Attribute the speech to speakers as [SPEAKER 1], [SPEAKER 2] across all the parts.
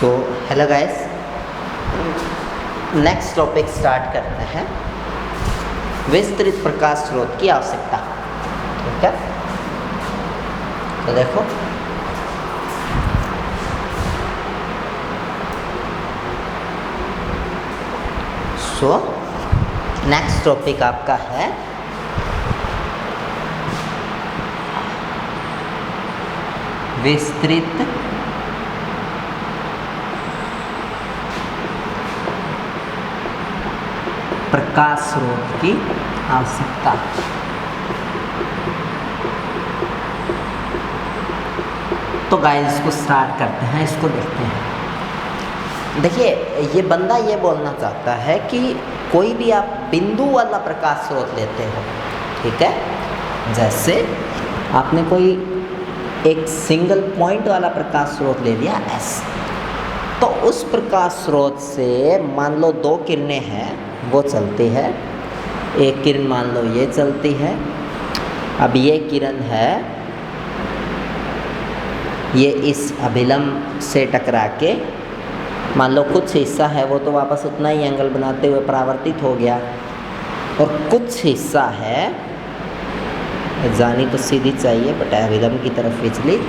[SPEAKER 1] So hello guys, next topic start करते हैं। विस्तृत प्रकाश स्रोत की आवश्यकता। ठीक है, तो देखो सो नेक्स्ट टॉपिक आपका है विस्तृत प्रकाश स्रोत की आवश्यकता। तो गाइस इसको स्टार्ट करते हैं, इसको देखते हैं। देखिए, ये बंदा ये बोलना चाहता है कि कोई भी आप बिंदु वाला प्रकाश स्रोत लेते हो, ठीक है, जैसे आपने कोई एक सिंगल पॉइंट वाला प्रकाश स्रोत ले लिया एस, तो उस प्रकाश स्रोत से मान लो दो किरणें हैं, वो चलती है। एक किरण मान लो ये चलती है, अब ये किरण है, ये इस अभिलंब से टकरा के मान लो कुछ हिस्सा है वो तो वापस उतना ही एंगल बनाते हुए परावर्तित हो गया, और कुछ हिस्सा है, जानी तो सीधी चाहिए बट अभिलंब की तरफ विचलित,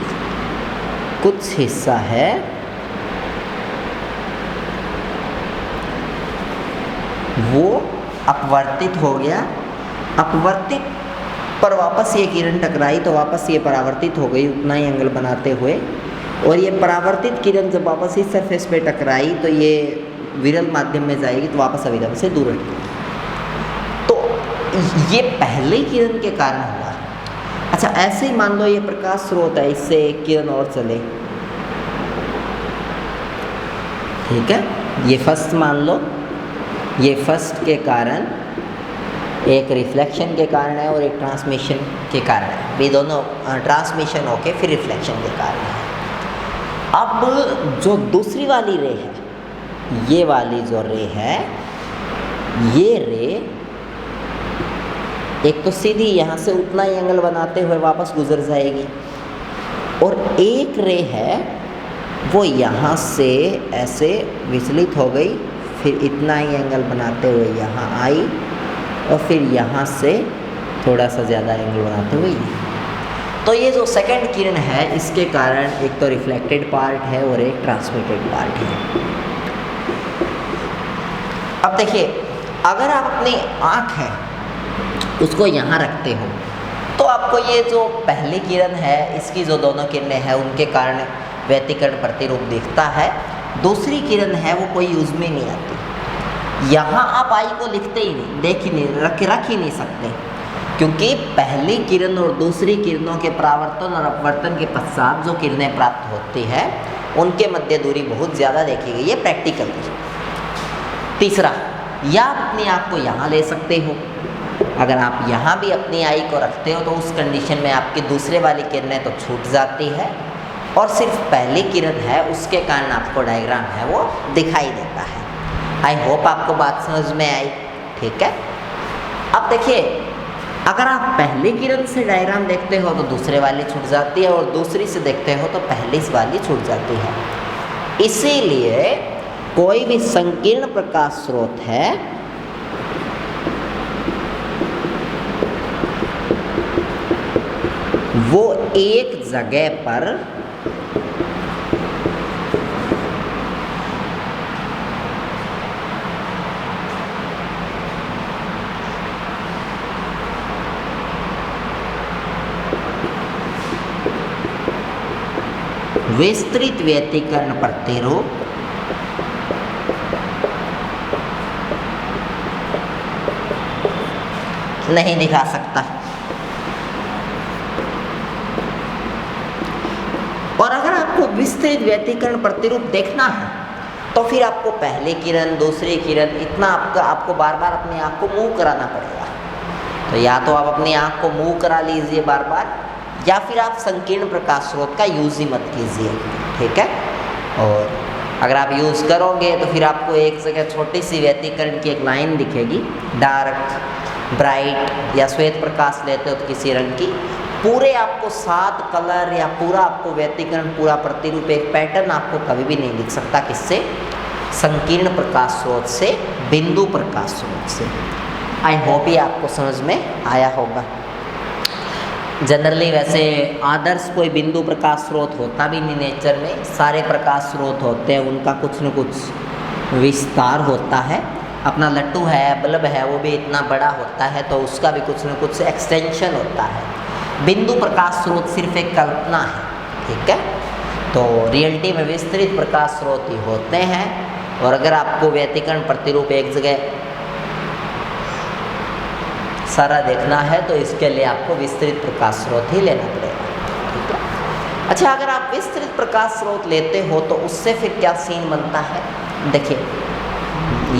[SPEAKER 1] कुछ हिस्सा है वो अपवर्तित हो गया। अपवर्तित पर वापस ये किरण टकराई तो वापस ये परावर्तित हो गई उतना ही एंगल बनाते हुए, और ये परावर्तित किरण जब वापस इस सरफेस पे टकराई तो ये विरल माध्यम में जाएगी तो वापस अभिलंब से दूर हटेगी। तो ये पहले किरण के कारण हुआ। अच्छा, ऐसे ही मान लो ये प्रकाश स्रोत है, इससे एक किरण और चले, ठीक है, ये फर्स्ट मान लो, ये फर्स्ट के कारण, एक रिफ्लेक्शन के कारण है और एक ट्रांसमिशन के कारण है। ये दोनों ट्रांसमिशन होके फिर रिफ्लेक्शन के कारण है। अब जो दूसरी वाली रे है, ये वाली जो रे है, ये रे एक तो सीधी यहाँ से उतना ही एंगल बनाते हुए वापस गुजर जाएगी, और एक रे है वो यहाँ से ऐसे विचलित हो गई, फिर इतना ही एंगल बनाते हुए यहाँ आई, और फिर यहाँ से थोड़ा सा ज़्यादा एंगल बनाते हुए ये। तो ये जो सेकंड किरण है इसके कारण एक तो रिफ्लेक्टेड पार्ट है और एक ट्रांसमिटेड पार्ट है। अब देखिए, अगर आप अपनी आँख है उसको यहाँ रखते हो तो आपको ये जो पहली किरण है इसकी जो दोनों किरणें हैं उनके कारण व्यतिकरण प्रतिरूप दिखता है। दूसरी किरण है वो कोई यूज़ में नहीं आती। यहाँ आप आई को लिखते ही नहीं, देख ही नहीं, रख ही नहीं सकते, क्योंकि पहली किरण और दूसरी किरणों के परावर्तन और अपवर्तन के पश्चात जो किरणें प्राप्त होती है उनके मध्य दूरी बहुत ज़्यादा देखी गई है प्रैक्टिकल। तीसरा, या आप अपनी आँख को यहाँ ले सकते हो। अगर आप यहाँ भी अपनी आई को रखते हो तो उस कंडीशन में आपकी दूसरे वाली किरणें तो छूट जाती है और सिर्फ पहली किरण है उसके कारण आपको डायग्राम है वो दिखाई देता है। आई होप आपको बात समझ में आई। ठीक है, अब देखिए, अगर आप पहली किरण से डायग्राम देखते हो तो दूसरे वाली छूट जाती है, और दूसरी से देखते हो तो पहली वाली छूट जाती है। इसीलिए कोई भी संकीर्ण प्रकाश स्रोत है वो एक जगह पर विस्तृत व्यतिकरण प्रतिरूप नहीं दिखा सकता। और अगर आपको विस्तृत व्यतिकरण प्रतिरूप देखना है तो फिर आपको पहली किरण, दूसरी किरण, इतना आपको बार बार अपनी आँख को मूव कराना पड़ेगा। तो या तो आप अपनी आँख को मूव करा लीजिए बार बार, या फिर आप संकीर्ण प्रकाश स्रोत का यूज़ ही मत कीजिए। ठीक है, और अगर आप यूज़ करोगे तो फिर आपको एक जगह छोटी सी व्यतिकरण की एक लाइन दिखेगी, डार्क, ब्राइट या श्वेत प्रकाश लेते हो तो किसी रंग की, पूरे आपको 7 कलर या पूरा आपको व्यतिकरण, पूरा प्रतिरूप, एक पैटर्न आपको कभी भी नहीं दिख सकता। किससे? संकीर्ण प्रकाश स्रोत से, बिंदु प्रकाश स्रोत से। आई होप ये आपको समझ में आया होगा। जनरली वैसे आदर्श कोई बिंदु प्रकाश स्रोत होता भी नहीं नेचर में, सारे प्रकाश स्रोत होते हैं उनका कुछ न कुछ विस्तार होता है। अपना लट्टू है, बल्ब है, वो भी इतना बड़ा होता है तो उसका भी कुछ न कुछ एक्सटेंशन होता है। बिंदु प्रकाश स्रोत सिर्फ एक कल्पना है, ठीक है। तो रियलिटी में विस्तृत प्रकाश स्रोत ही होते हैं। और अगर आपको व्यतिकरण प्रतिरूप एक जगह सारा देखना है तो इसके लिए आपको विस्तृत प्रकाश स्रोत ही लेना पड़ेगा, ठीक है। अच्छा, अगर आप विस्तृत प्रकाश स्रोत लेते हो तो उससे फिर क्या सीन बनता है? देखिए,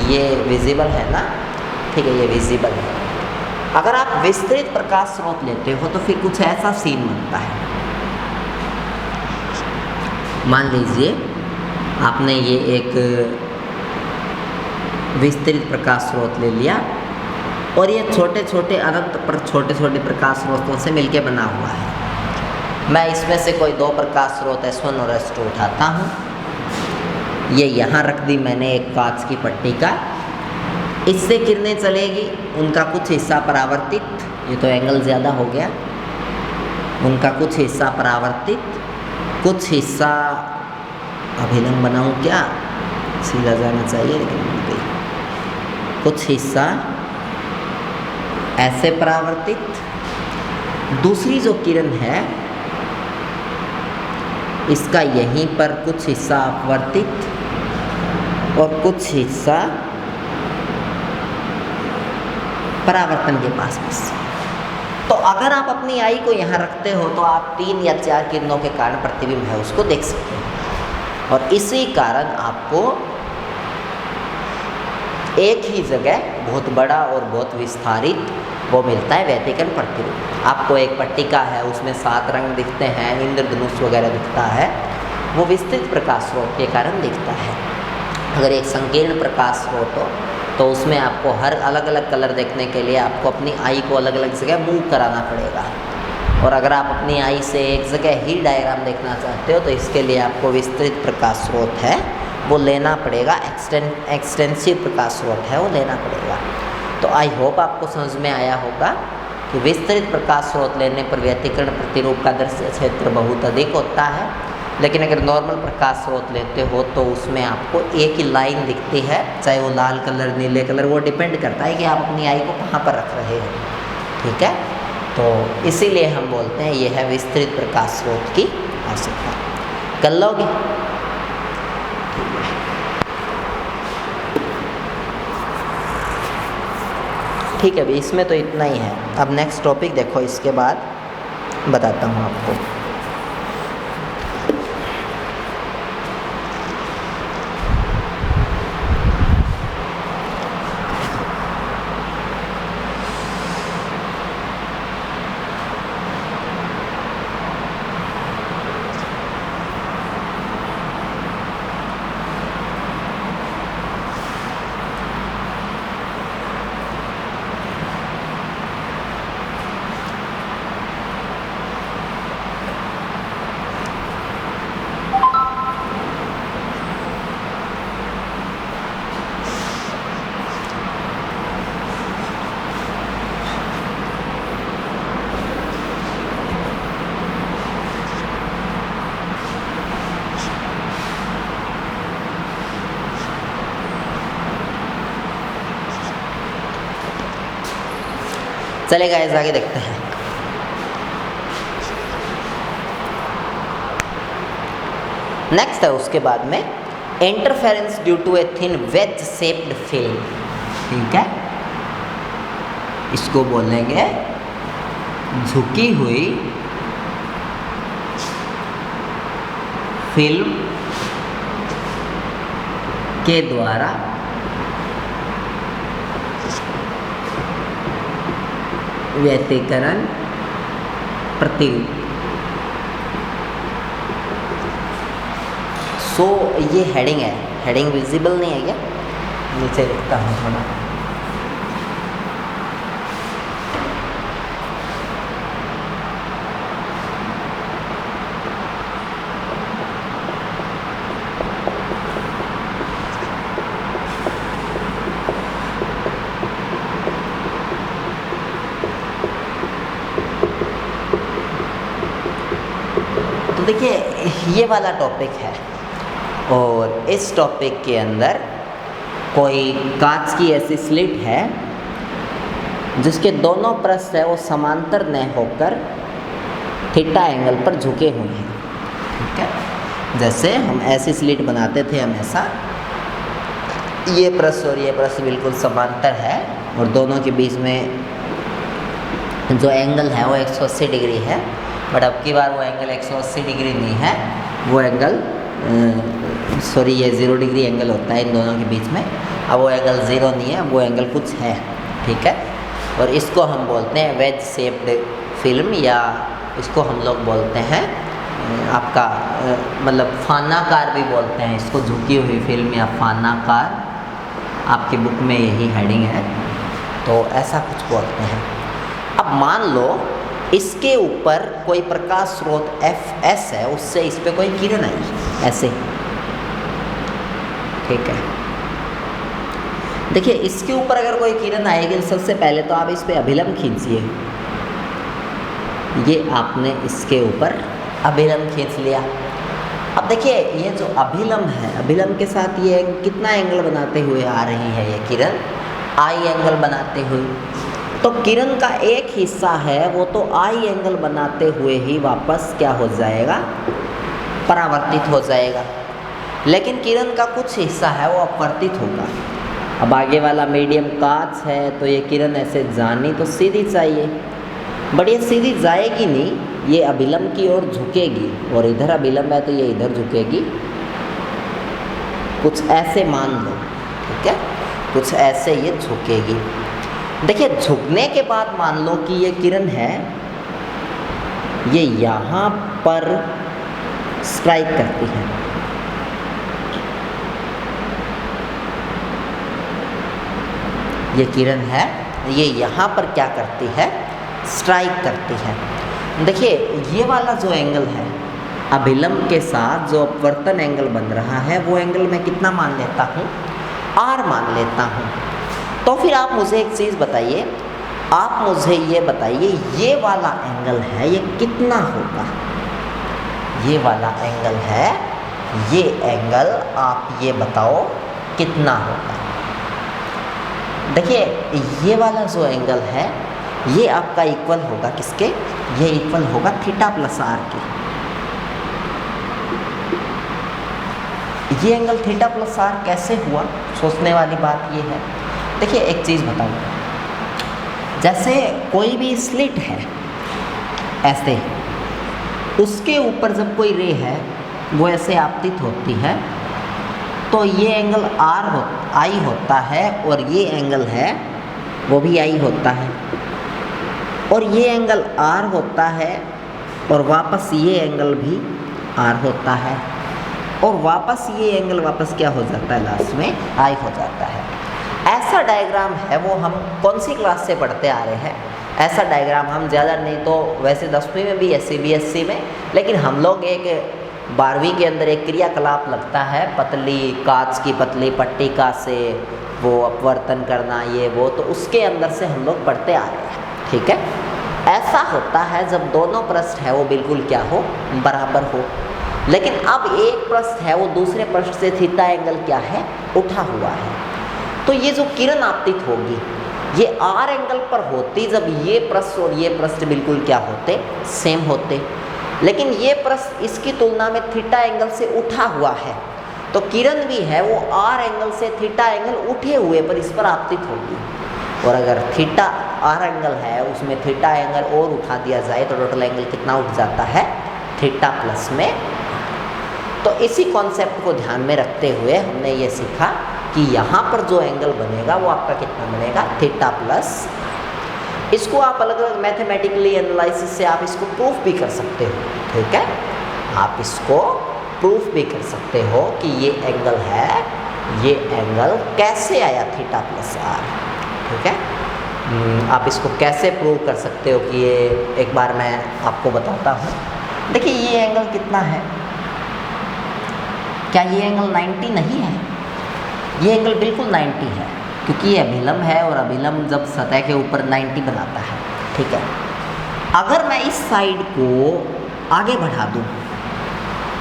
[SPEAKER 1] ये विजिबल है ना, ठीक है, ये विजिबल है। अगर आप विस्तृत प्रकाश स्रोत लेते हो तो फिर कुछ ऐसा सीन बनता है। मान लीजिए आपने ये एक विस्तृत प्रकाश स्रोत ले लिया और ये छोटे छोटे अनंत पर छोटे छोटे प्रकाश स्रोतों से मिलके बना हुआ है। मैं इसमें से कोई 2 प्रकाश स्रोत S1 और S2 उठाता हूँ। ये यहाँ रख दी मैंने एक कांच की पट्टी का, इससे किरणें चलेगी, उनका कुछ हिस्सा परावर्तित, ये तो एंगल ज़्यादा हो गया, उनका कुछ हिस्सा परावर्तित, कुछ हिस्सा अभिलंब बनाऊँ क्या, सीधा जाना चाहिए लेकिन कुछ हिस्सा ऐसे परावर्तित, दूसरी जो किरण है इसका यहीं पर कुछ हिस्सा अपवर्तित और कुछ हिस्सा परावर्तन के पास बस। तो अगर आप अपनी आई को यहाँ रखते हो तो आप 3 या 4 किरणों के कारण प्रतिबिंब है उसको देख सकते हो। और इसी कारण आपको एक ही जगह बहुत बड़ा और बहुत विस्तारित वो मिलता है व्यतिकरण प्रतिरूप। आपको एक पट्टिका है, उसमें 7 रंग दिखते हैं, इंद्रधनुष वगैरह दिखता है, वो विस्तृत प्रकाश स्रोत के कारण दिखता है। अगर एक संकीर्ण प्रकाश स्रोत हो तो उसमें आपको हर अलग अलग कलर देखने के लिए आपको अपनी आई को अलग अलग जगह मूव कराना पड़ेगा। और अगर आप अपनी आई से एक जगह ही डायग्राम देखना चाहते हो तो इसके लिए आपको विस्तृत प्रकाश स्रोत है वो लेना पड़ेगा, एक्सटेंसिव प्रकाश स्रोत है वो लेना पड़ेगा। तो आई होप आपको समझ में आया होगा कि विस्तृत प्रकाश स्रोत लेने पर व्यतिकरण प्रतिरूप का दृश्य क्षेत्र बहुत अधिक होता है। लेकिन अगर नॉर्मल प्रकाश स्रोत लेते हो तो उसमें आपको एक ही लाइन दिखती है, चाहे वो लाल कलर, नीले कलर, वो डिपेंड करता है कि आप अपनी आई को कहाँ पर रख रहे हो, ठीक है। तो इसीलिए हम बोलते हैं ये है विस्तृत प्रकाश स्रोत की आवश्यकता। कर लोगे? ठीक है, अभी इसमें तो इतना ही है। अब नेक्स्ट टॉपिक देखो, इसके बाद बताता हूँ आपको। चलेगा, इस आगे देखते हैं। नेक्स्ट है उसके बाद में interference due to a thin wedge shaped film, ठीक है। इसको बोलेंगे झुकी हुई फिल्म के द्वारा व्यतिकरण प्रतिरूप। सो ये हेडिंग है, हेडिंग विजिबल नहीं है क्या? नीचे लिखता हूँ थोड़ा। ये वाला टॉपिक है, और इस टॉपिक के अंदर कोई कांच की ऐसी स्लिट है जिसके दोनों पृष्ठ है वो समांतर न होकर थीटा एंगल पर झुके हुए हैं। ठीक है, जैसे हम ऐसी स्लिट बनाते थे हमेशा, ये पृष्ठ और ये पृष्ठ बिल्कुल समांतर है और दोनों के बीच में जो एंगल है वो 180 डिग्री है, बट अब की बार वो एंगल 180 डिग्री नहीं है, वो एंगल ये 0 डिग्री एंगल होता है इन दोनों के बीच में। अब वो एंगल 0 नहीं है, वो एंगल कुछ है। ठीक है, और इसको हम बोलते हैं वेज शेप्ड फिल्म, या इसको हम लोग बोलते हैं आपका मतलब फानाकार भी बोलते हैं इसको, झुकी हुई फिल्म या फानाकार, आपकी बुक में यही हेडिंग है, तो ऐसा कुछ बोलते हैं। अब मान लो इसके ऊपर कोई प्रकाश स्रोत Fs है, उससे इस पर कोई किरण आई ऐसे। ठीक है, देखिए इसके ऊपर अगर कोई किरण आएगी, सबसे पहले तो आप इस पे अभिलंब खींचिए। ये आपने इसके ऊपर अभिलंब खींच लिया। अब देखिए ये जो अभिलंब है, अभिलंब के साथ ये कितना एंगल बनाते हुए आ रही है ये किरण, आई एंगल बनाते हुए। तो किरण का एक हिस्सा है वो तो आई एंगल बनाते हुए ही वापस क्या हो जाएगा, परावर्तित हो जाएगा, लेकिन किरण का कुछ हिस्सा है वो अपवर्तित होगा। अब आगे वाला मीडियम कांच है तो ये किरण ऐसे जानी तो सीधी चाहिए, बट ये सीधी जाएगी नहीं, ये अभिलंब की ओर झुकेगी, और इधर अभिलंब है तो ये इधर झुकेगी, कुछ ऐसे मान लो। ठीक है, कुछ ऐसे ये झुकेगी। देखिए झुकने के बाद मान लो कि ये किरण है, ये यहाँ पर स्ट्राइक करती है, ये किरण है, ये यहाँ पर क्या करती है, स्ट्राइक करती है। देखिए ये वाला जो एंगल है अभिलंब के साथ जो अपवर्तन एंगल बन रहा है, वो एंगल मैं कितना मान लेता हूँ, R मान लेता हूँ। तो फिर आप मुझे एक चीज़ बताइए, आप मुझे ये बताइए ये वाला एंगल है ये कितना होगा, ये वाला एंगल है, ये एंगल आप ये बताओ कितना होगा। देखिए ये वाला जो एंगल है ये आपका इक्वल होगा किसके, ये इक्वल होगा थीटा प्लस आर के। ये एंगल थीटा प्लस आर कैसे हुआ, सोचने वाली बात ये है। देखिए एक चीज़ बताऊँ, जैसे कोई भी स्लिट है ऐसे, उसके ऊपर जब कोई रे है वो ऐसे आपतित होती है, तो ये एंगल आई होता है, और ये एंगल है वो भी आई होता है, और ये एंगल आर होता है, और वापस ये एंगल भी आर होता है, और वापस ये एंगल वापस क्या हो जाता है, लास्ट में आई हो जाता है। ऐसा डायग्राम है वो हम कौन सी क्लास से पढ़ते आ रहे हैं, ऐसा डायग्राम हम ज़्यादा नहीं तो वैसे 10वीं में भी है, CBSE में, लेकिन हम लोग एक 12वीं के अंदर एक क्रियाकलाप लगता है, पतली कांच की पतली पट्टिका से वो अपवर्तन करना, ये वो, तो उसके अंदर से हम लोग पढ़ते आ रहे हैं। ठीक है, ऐसा होता है जब दोनों पृष्ठ है वो बिल्कुल क्या हो, बराबर हो, लेकिन अब एक पृष्ठ है वो दूसरे पृष्ठ से थीटा एंगल क्या है, उठा हुआ है। तो ये जो किरण आपतित होगी ये आर एंगल पर होती जब ये पृष्ठ और ये पृष्ठ बिल्कुल क्या होते, सेम होते, लेकिन ये पृष्ठ इसकी तुलना में थीटा एंगल से उठा हुआ है, तो किरण भी है वो आर एंगल से थीटा एंगल उठे हुए पर इस पर आपतित होगी। और अगर थीटा आर एंगल है उसमें थीटा एंगल और उठा दिया जाए तो टोटल एंगल कितना उठ जाता है, थीटा प्लस में। तो इसी कॉन्सेप्ट को ध्यान में रखते हुए हमने ये सीखा कि यहाँ पर जो एंगल बनेगा वो आपका कितना बनेगा, थीटा प्लस। इसको आप अलग अलग मैथमेटिकली एनालिसिस से आप इसको प्रूफ भी कर सकते हो। ठीक है, आप इसको प्रूफ भी कर सकते हो कि ये एंगल है, ये एंगल कैसे आया थीटा प्लस आर। ठीक है, आप इसको कैसे प्रूव कर सकते हो कि ये, एक बार मैं आपको बताता हूँ। देखिए ये एंगल कितना है, क्या ये एंगल 90 नहीं है? ये एंगल बिल्कुल 90 है, क्योंकि ये अभिलंब है और अभिलंब जब सतह के ऊपर 90 बनाता है। ठीक है, अगर मैं इस साइड को आगे बढ़ा दूँ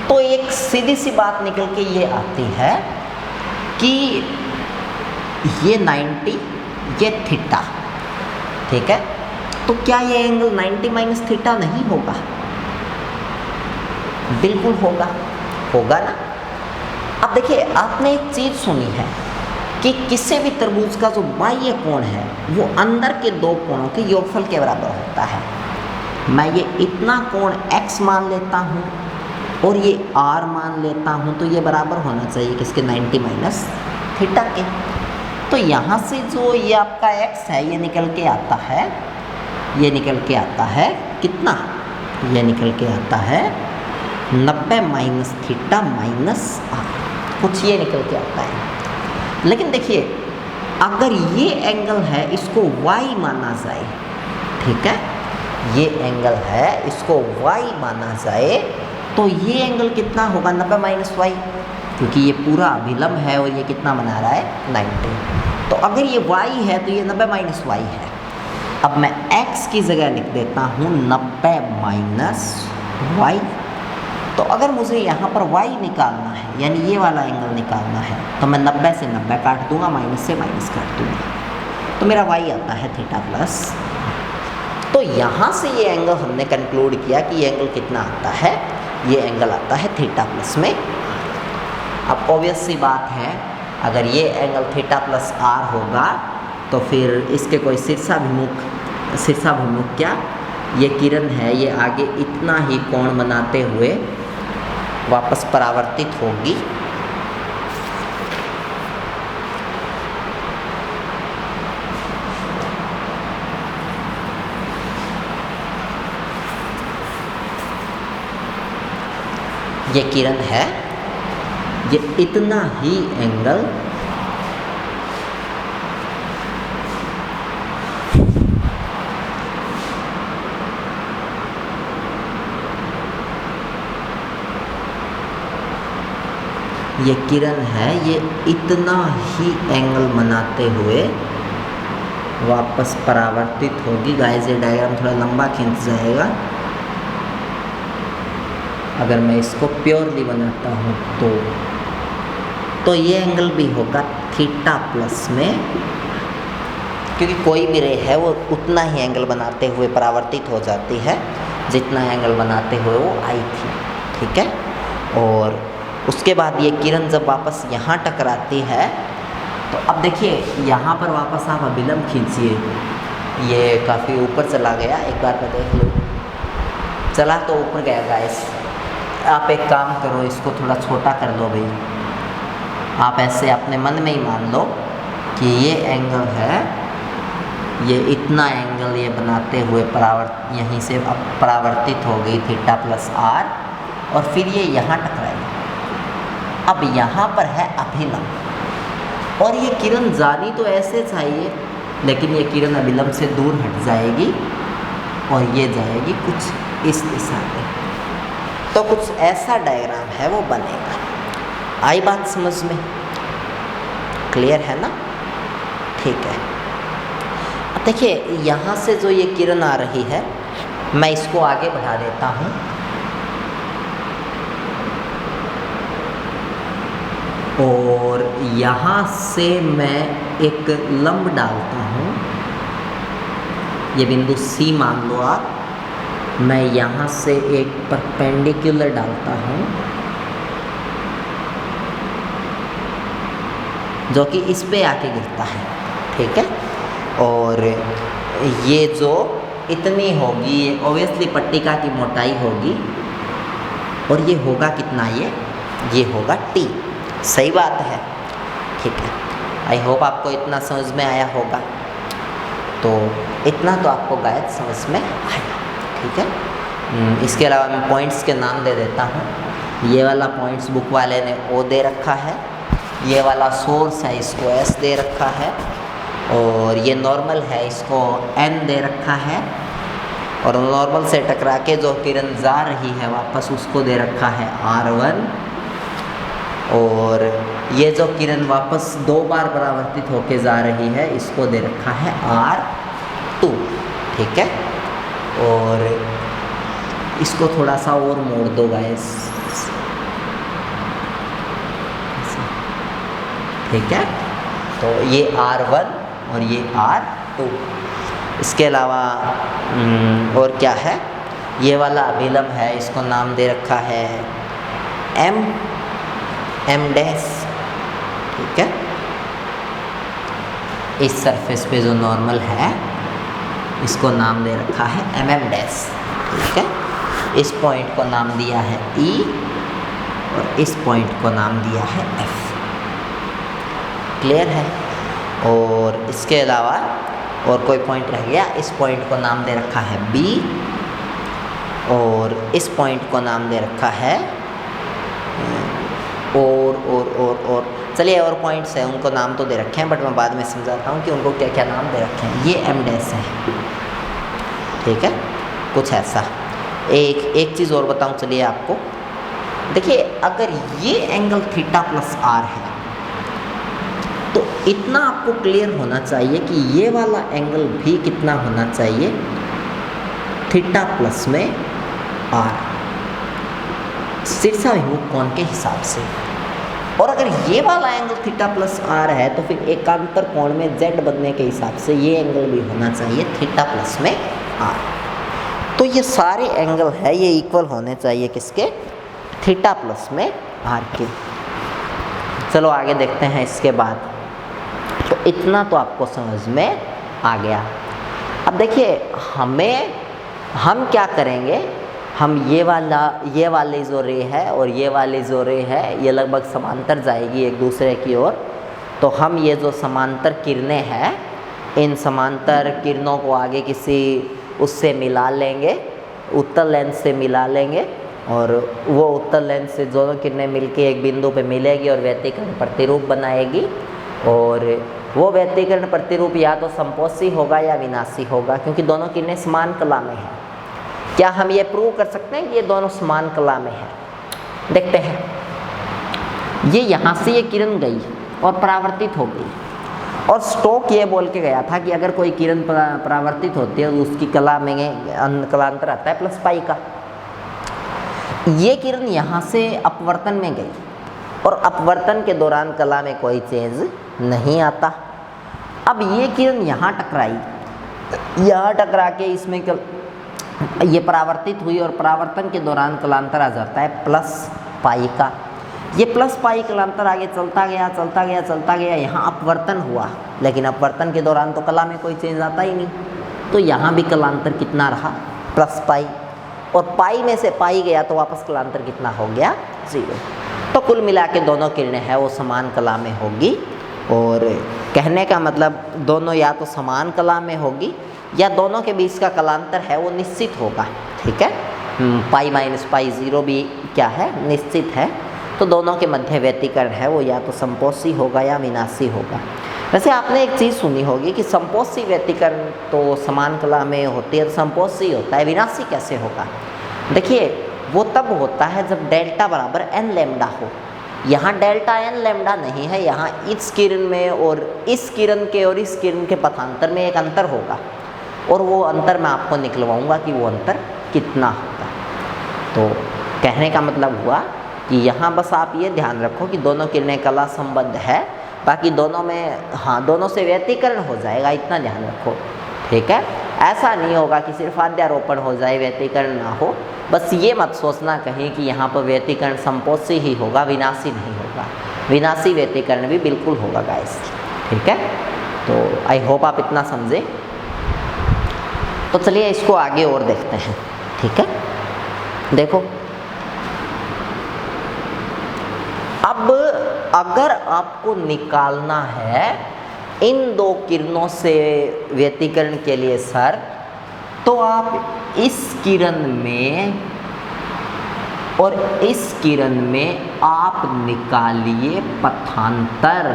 [SPEAKER 1] तो एक सीधी सी बात निकल के ये आती है कि ये 90, ये थीटा, ठीक है। तो क्या ये एंगल 90 माइनस थीटा नहीं होगा? बिल्कुल होगा, होगा ना। अब देखिए, आपने एक चीज़ सुनी है कि किसी भी त्रिभुज का जो बाह्य कोण है वो अंदर के दो कोणों के योगफल के बराबर होता है। मैं ये इतना कोण x मान लेता हूँ और ये r मान लेता हूँ, तो ये बराबर होना चाहिए किसके? 90 माइनस थीटा के। तो यहाँ से जो ये आपका x है ये निकल के आता है, ये निकल के आता है कितना? ये निकल के आता है 90 माइनस थीटा माइनस r, कुछ ये निकल के आता है। लेकिन देखिए, अगर ये एंगल है इसको y माना जाए, ठीक है, ये एंगल है इसको y माना जाए, तो ये एंगल कितना होगा? 90 माइनस वाई, क्योंकि ये पूरा अभिलंब है और ये कितना बना रहा है? 90। तो अगर ये y है तो ये 90 माइनस वाई है। अब मैं x की जगह लिख देता हूँ 90 माइनस वाई। तो अगर मुझे यहाँ पर y निकालना है, यानी ये वाला एंगल निकालना है, तो मैं 90 से 90 काट दूंगा, माइनस से माइनस काट दूंगा, तो मेरा y आता है थीटा प्लस। तो यहाँ से ये एंगल हमने कंक्लूड किया कि ये एंगल कितना आता है? ये एंगल आता है थीटा प्लस में। अब ऑब्वियस सी बात है, अगर ये एंगल थीटा प्लस r होगा तो फिर इसके कोई शीर्षाभिमुख क्या, ये किरण है ये आगे इतना ही कोण बनाते हुए वापस परावर्तित होगी। ये किरण है ये इतना ही एंगल ये किरण है ये इतना ही एंगल बनाते हुए वापस परावर्तित होगी। गाइस, ये डायग्राम थोड़ा लंबा खींच जाएगा। अगर मैं इसको प्योरली बनाता हूँ तो ये एंगल भी होगा थीटा प्लस में, क्योंकि कोई भी रे है वो उतना ही एंगल बनाते हुए परावर्तित हो जाती है जितना एंगल बनाते हुए वो आई थी, ठीक है। और उसके बाद ये किरण जब वापस यहाँ टकराती है तो अब देखिए यहाँ पर वापस आप अभिलंब खींचिए, ये काफ़ी ऊपर चला गया, एक बार मैं देख लूँ। चला तो ऊपर गया गाइस। आप एक काम करो, इसको थोड़ा छोटा कर लो भाई। आप ऐसे अपने मन में ही मान लो कि ये एंगल है, ये इतना एंगल ये बनाते हुए यहीं से अब परावर्तित हो गई थीटा प्लस r, और फिर ये यहाँ टकराएगी। अब यहाँ पर है अभिलंब और ये किरण जानी तो ऐसे चाहिए, लेकिन ये किरण अभिलंब से दूर हट जाएगी और ये जाएगी कुछ इस दिशा में। तो कुछ ऐसा डायग्राम है वो बनेगा। आई बात समझ में? क्लियर है ना? ठीक है। अब देखिए, यहाँ से जो ये किरण आ रही है मैं इसको आगे बढ़ा देता हूँ। और यहाँ से मैं एक लंब डालता हूँ, ये बिंदु C मान लो आप। मैं यहाँ से एक परपेंडिकुलर डालता हूँ जो कि इस पे आके गिरता है, ठीक है। और ये जो इतनी होगी ये ऑब्वियसली पट्टिका की मोटाई होगी, और ये होगा कितना? ये होगा T। सही बात है, ठीक है। आई होप आपको इतना समझ में आया होगा। तो इतना तो आपको गायब समझ में आया, ठीक है। इसके अलावा मैं पॉइंट्स के नाम दे देता हूँ। ये वाला पॉइंट्स बुक वाले ने O दे रखा है, ये वाला सोर्स है इसको S दे रखा है, और ये नॉर्मल है इसको N दे रखा है, और नॉर्मल से टकरा के जो किरण जा रही है वापस उसको दे रखा है R1, और ये जो किरण वापस 2 बार परावर्तित होके जा रही है इसको दे रखा है R2, ठीक है। और इसको थोड़ा सा और मोड़ दो गाइस, ठीक है। तो ये R1 और ये R2। इसके अलावा और क्या है, ये वाला अभिलंब है, इसको नाम दे रखा है M डैश, ठीक है। इस सरफेस पे जो नॉर्मल है इसको नाम दे रखा है MM डैश, ठीक है। इस पॉइंट को नाम दिया है E और इस पॉइंट को नाम दिया है F। क्लियर है। और इसके अलावा और कोई पॉइंट रह गया, इस पॉइंट को नाम दे रखा है B और इस पॉइंट को नाम दे रखा है और चलिए और पॉइंट्स हैं उनको नाम तो दे रखे हैं, बट मैं बाद में समझाता हूँ कि उनको क्या क्या नाम दे रखे हैं। ये M डैश है, ठीक है, कुछ ऐसा। एक चीज़ और बताऊँ चलिए आपको, देखिए अगर ये एंगल थीटा प्लस R है तो इतना आपको क्लियर होना चाहिए कि ये वाला एंगल भी कितना होना चाहिए, थीटा प्लस में R, शीर्षाभिमुख कोण के हिसाब से। और अगर ये वाला एंगल थीटा प्लस R है तो फिर एकांतर कोण में Z बनने के हिसाब से ये एंगल भी होना चाहिए थीटा प्लस में R। तो ये सारे एंगल है ये इक्वल होने चाहिए किसके, थीटा प्लस में R के। चलो आगे देखते हैं इसके बाद। तो इतना तो आपको समझ में आ गया। अब देखिए हम क्या करेंगे, हम ये वाली जो रे है और ये वाली जो रे है ये लगभग समांतर जाएगी एक दूसरे की ओर। तो हम ये जो समांतर किरणें हैं इन समांतर किरणों को आगे किसी उससे मिला लेंगे, उत्तल लेंस से मिला लेंगे और वो उत्तल लेंस से दोनों किरणें मिलके एक बिंदु पे मिलेगी और व्यतिकरण प्रतिरूप बनाएगी। और वो व्यतिकरण प्रतिरूप या तो संपोषी होगा या विनाशी होगा, क्योंकि दोनों किरणें समान कला में हैं। क्या हम ये प्रूव कर सकते हैं कि ये दोनों समान कला में हैं? देखते हैं। ये यहाँ से ये किरण गई और परावर्तित हो गई, और स्टोक ये बोल के गया था कि अगर कोई किरण परावर्तित होती है तो उसकी कला में कलांतर आता है प्लस पाई का। ये किरण यहाँ से अपवर्तन में गई और अपवर्तन के दौरान कला में कोई चेंज नहीं आता। अब ये किरण यहाँ टकराई, यहाँ टकरा के इसमें ये परावर्तित हुई और परावर्तन के दौरान कलांतर आ जाता है प्लस पाई का। ये प्लस पाई कलांतर आगे चलता गया, यहाँ अपवर्तन हुआ, लेकिन अपवर्तन के दौरान तो कला में कोई चेंज आता ही नहीं। तो यहाँ भी कलांतर कितना रहा, प्लस पाई, और पाई में से पाई गया तो वापस कलांतर कितना हो गया, 0। तो कुल मिला के दोनों किरणें हैं वो समान कला में होगी। और कहने का मतलब दोनों या तो समान कला में होगी या दोनों के बीच का कलांतर है वो निश्चित होगा, ठीक है। पाई माइनस पाई 0 भी क्या है, निश्चित है। तो दोनों के मध्य व्यतिकरण है वो या तो संपोषी होगा या विनाशी होगा। वैसे आपने एक चीज़ सुनी होगी कि संपोषी व्यतिकरण तो समान कला में होती है, तो संपोषी होता है, विनाशी कैसे होगा? देखिए वो तब होता है जब डेल्टा बराबर n लैम्डा हो। यहाँ डेल्टा n लैम्डा नहीं है, यहाँ इस किरण में और इस किरण के और इस किरण के पथांतर में एक अंतर होगा, और वो अंतर मैं आपको निकलवाऊंगा कि वो अंतर कितना होगा। तो कहने का मतलब हुआ कि यहाँ बस आप ये ध्यान रखो कि दोनों किरणें कला संबद्ध है, बाकी दोनों में दोनों से व्यतिकरण हो जाएगा, इतना ध्यान रखो, ठीक है। ऐसा नहीं होगा कि सिर्फ आध्यारोपण हो जाए व्यतिकरण ना हो। बस ये मत सोचना कहीं कि यहाँ पर व्यतिकरण संपोषी ही होगा, विनाशी नहीं होगा। विनाशी व्यतिकरण भी बिल्कुल होगा गाइस, ठीक है। तो आई होप आप इतना समझे। तो चलिए इसको आगे और देखते हैं, ठीक है। देखो अब अगर आपको निकालना है इन दो किरणों से व्यतिकरण के लिए सर, तो आप इस किरण में और इस किरण में आप निकालिए पथांतर।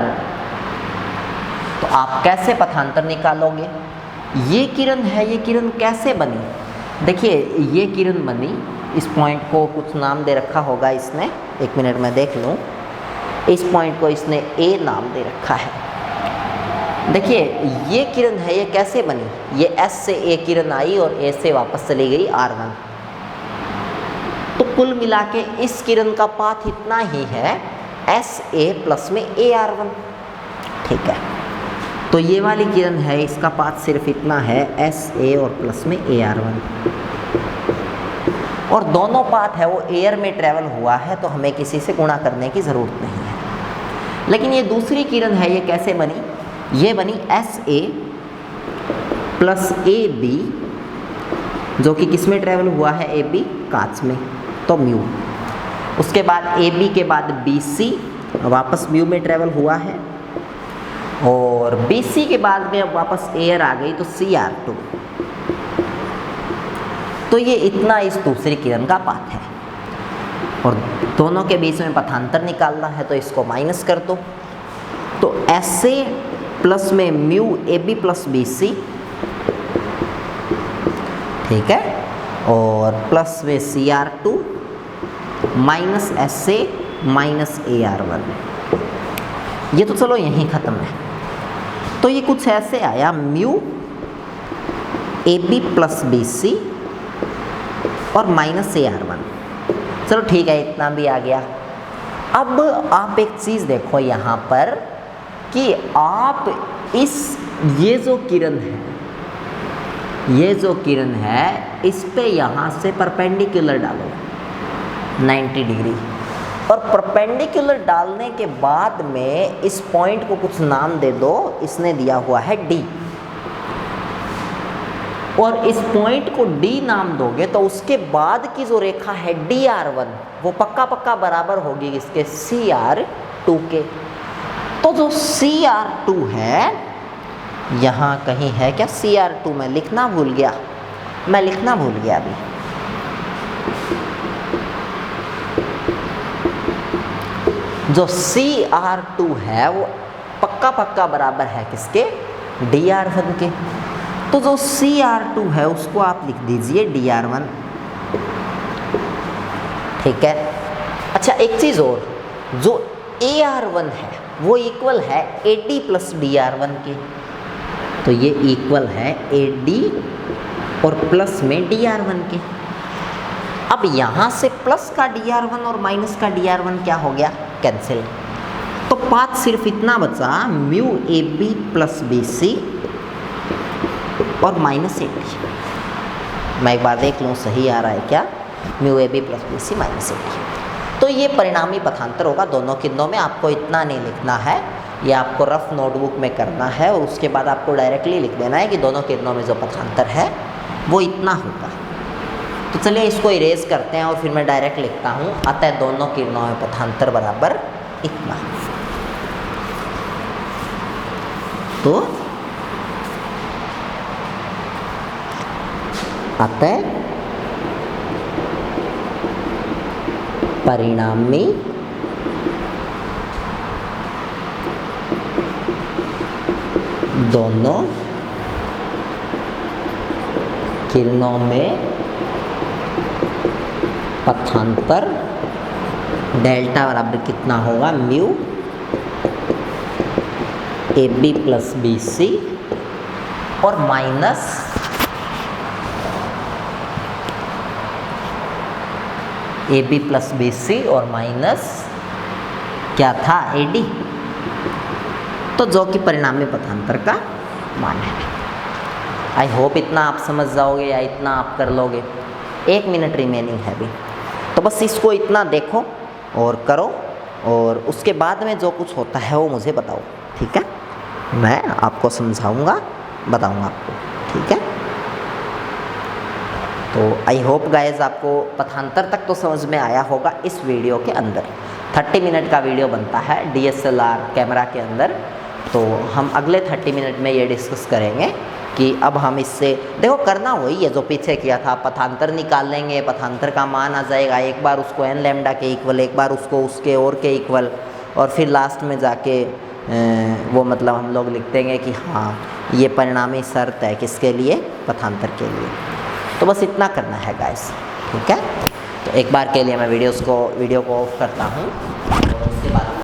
[SPEAKER 1] तो आप कैसे पथांतर निकालोगे? ये किरण है, ये किरण कैसे बनी? देखिए ये किरण बनी, इस पॉइंट को कुछ नाम दे रखा होगा इसने, एक मिनट में देख लूँ। इस पॉइंट को इसने A नाम दे रखा है। देखिए ये किरण है, ये कैसे बनी? ये S से A किरण आई और A से वापस चली गई R1। तो कुल मिला के इस किरण का पाथ इतना ही है, SA प्लस में AR1। ठीक है, तो ये वाली किरण है, इसका पाथ सिर्फ इतना है SA और प्लस में AR1, और दोनों पाथ है वो एयर में ट्रेवल हुआ है, तो हमें किसी से गुणा करने की ज़रूरत नहीं है। लेकिन ये दूसरी किरण है, ये कैसे बनी? ये बनी SA प्लस AB, जो कि किस में ट्रेवल हुआ है? AB कांच में, तो म्यू। उसके बाद AB के बाद BC वापस म्यू में ट्रेवल हुआ है, और BC के बाद में अब वापस एयर आ गई तो CR2। तो ये इतना इस दूसरी किरण का पाथ है, और दोनों के बीच में पथांतर निकालना है, तो इसको माइनस कर दो। तो SA प्लस में म्यू AB प्लस BC, ठीक है, और प्लस में CR2 minus SA minus AR1। ये तो चलो यहीं ख़त्म है। तो ये कुछ ऐसे आया, म्यू AB प्लस BC और माइनस AR1। चलो ठीक है, इतना भी आ गया। अब आप एक चीज़ देखो यहाँ पर कि आप ये जो किरण है, इस पे यहाँ से परपेंडिकुलर डालो 90 डिग्री, और परपेंडिकुलर डालने के बाद में इस पॉइंट को कुछ नाम दे दो। इसने दिया हुआ है D, और इस पॉइंट को D नाम दोगे तो उसके बाद की जो रेखा है DR1 वो पक्का पक्का बराबर होगी इसके CR2 के। तो जो CR2 है, यहाँ कहीं है क्या CR2? मैं लिखना भूल गया अभी। जो CR2 है वो पक्का पक्का बराबर है किसके? DR1 के। तो जो CR2 है उसको आप लिख दीजिए DR1, ठीक है। अच्छा, एक चीज़ और, जो AR1 है वो इक्वल है AD प्लस DR1 के, तो ये इक्वल है AD और प्लस में DR1 के। अब यहाँ से प्लस का DR1 और माइनस का DR1 क्या हो गया? कैंसिल। तो पाथ सिर्फ इतना बचा, म्यू AB प्लस BC और माइनस AD। मैं एक बार देख लूँ सही आ रहा है क्या? Mu AB plus BC minus AD। तो ये परिणामी पथांतर होगा दोनों किरणों में। आपको इतना नहीं लिखना है, ये आपको रफ नोटबुक में करना है, और उसके बाद आपको डायरेक्टली लिख देना है कि दोनों किरणों में जो पथांतर है वो इतना होगा। तो चलिए इसको इरेज करते हैं और फिर मैं डायरेक्ट लिखता हूँ, अतः दोनों किरणों में पथांतर बराबर इतना। तो अतः परिणामी दोनों किरणों में पथांतर डेल्टा बराबर कितना होगा? म्यू AB प्लस BC और माइनस AB प्लस BC और माइनस क्या था? AD। तो जो कि परिणामी पथांतर का मान है। आई होप इतना आप समझ जाओगे या इतना आप कर लोगे। 1 मिनट रिमेनिंग है अभी, तो बस इसको इतना देखो और करो, और उसके बाद में जो कुछ होता है वो मुझे बताओ, ठीक है? मैं आपको समझाऊंगा, बताऊंगा आपको, ठीक है? तो आई होप गाइस आपको पथांतर तक तो समझ में आया होगा इस वीडियो के अंदर। 30 मिनट का वीडियो बनता है DSLR कैमरा के अंदर, तो हम अगले 30 मिनट में ये डिस्कस करेंगे कि अब हम इससे देखो करना वही है जो पीछे किया था। पथांतर निकाल लेंगे, पथांतर का मान आ जाएगा, एक बार उसको n लैम्डा के इक्वल, एक बार उसको उसके और के इक्वल, और फिर लास्ट में जाके वो मतलब हम लोग लिख देंगे कि हाँ ये परिणामी शर्त है किसके लिए? पथांतर के लिए। तो बस इतना करना है गाइस, ठीक है? तो एक बार के लिए मैं वीडियो को ऑफ करता हूँ।